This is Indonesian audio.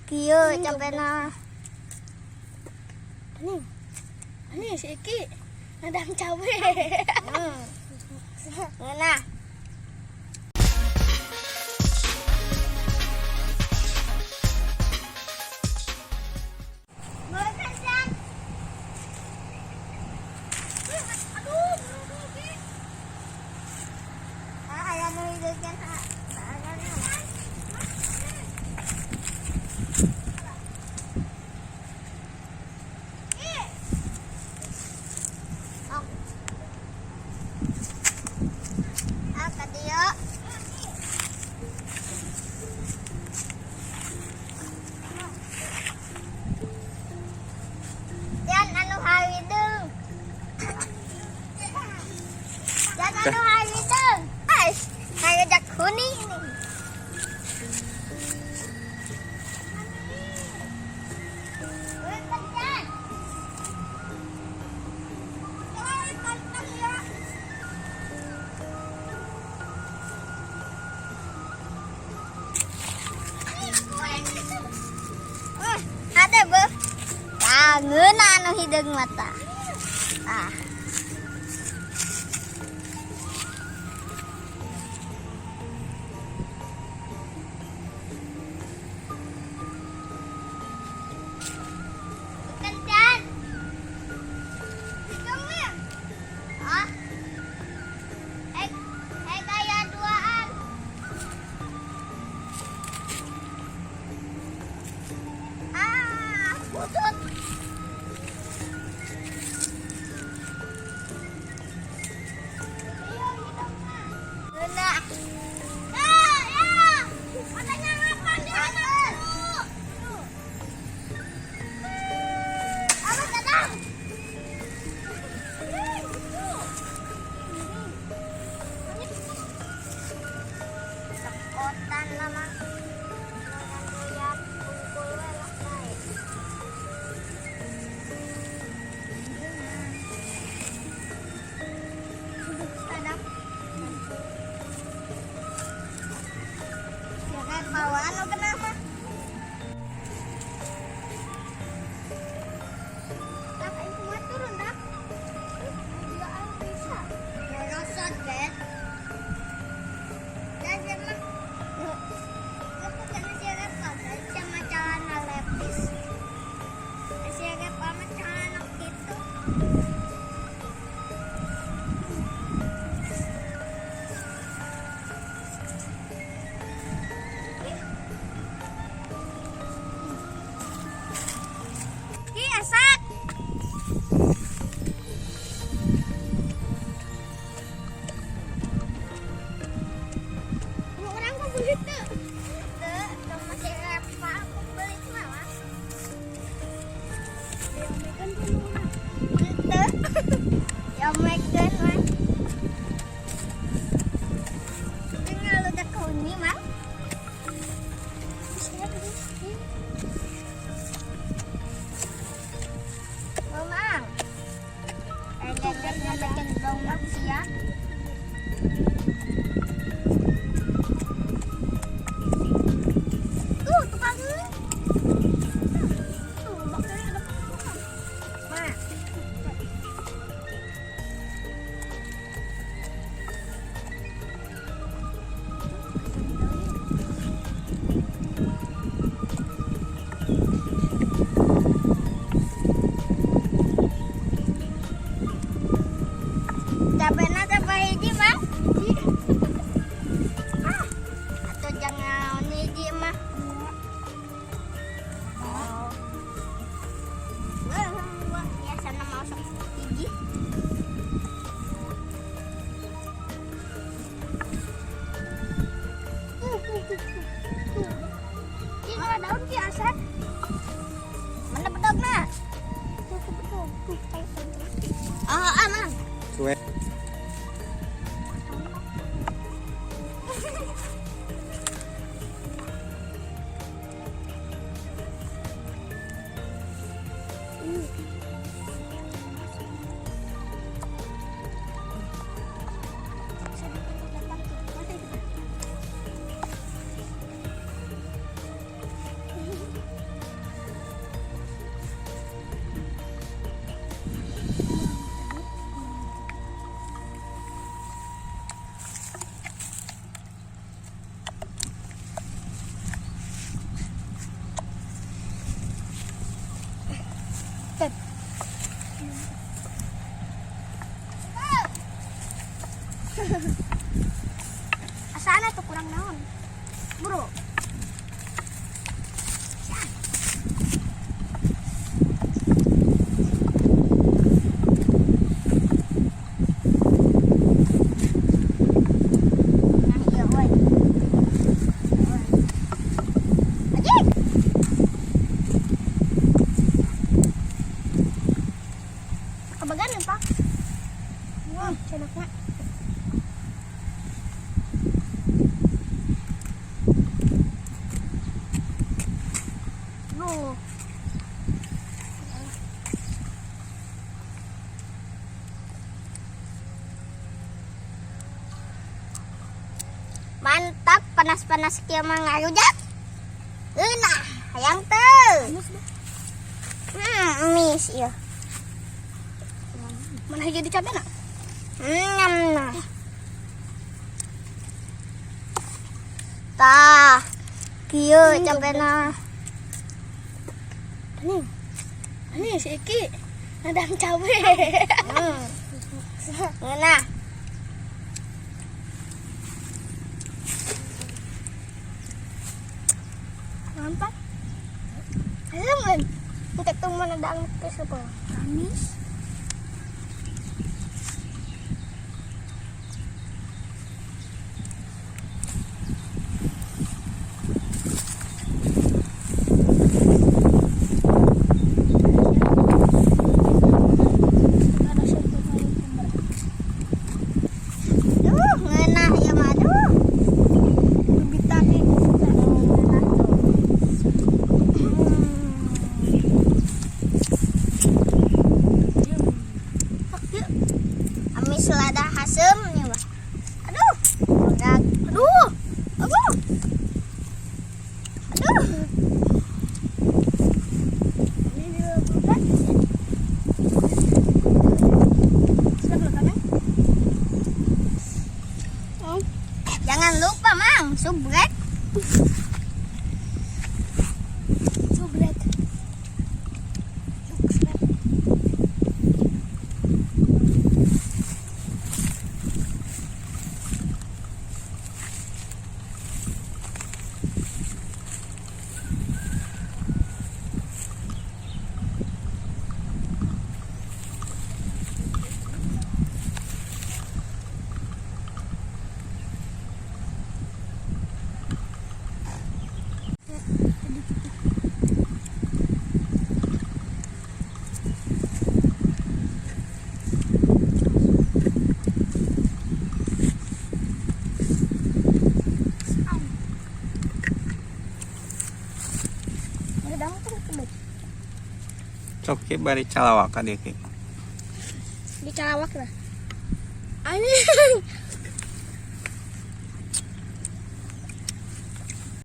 kieu capena. Ini si Iki nadang cabe. Nah. Anu halideng. Ngajak kuning ini. Ada be. Ngeuna anu hideung mata. Ah. Bawaan lo kenapa? Tak itu mah turun dah. Dia bisa. Ya rosot bet. Dan emang. Aku kena siaga pakai sama celana lepis. Siaga sama celana gitu. dulu. Mantap, panas-panas kia mangarujak. Nah, hayang tuh. Amis ya. Mana jadi cabai nak? Nah. Tah, kieu cabena. Ini si Iki nadang cabai. Nah. Mantap. Alam kan? Untuk teman nadang ke siapa? Amis. Ngeunah ya madu. Bibitakin. Amis lada hasem nih, Wah. Aduh. Berat. Aduh. Aduh. Aduh. Ini dia bukan. Siap lah kan? Jangan lupa, Mang, subrek. Subrek. Nadang tuh kebet. Sok ki bari calawak ka dieu ki. Di calawak lah. Anjing.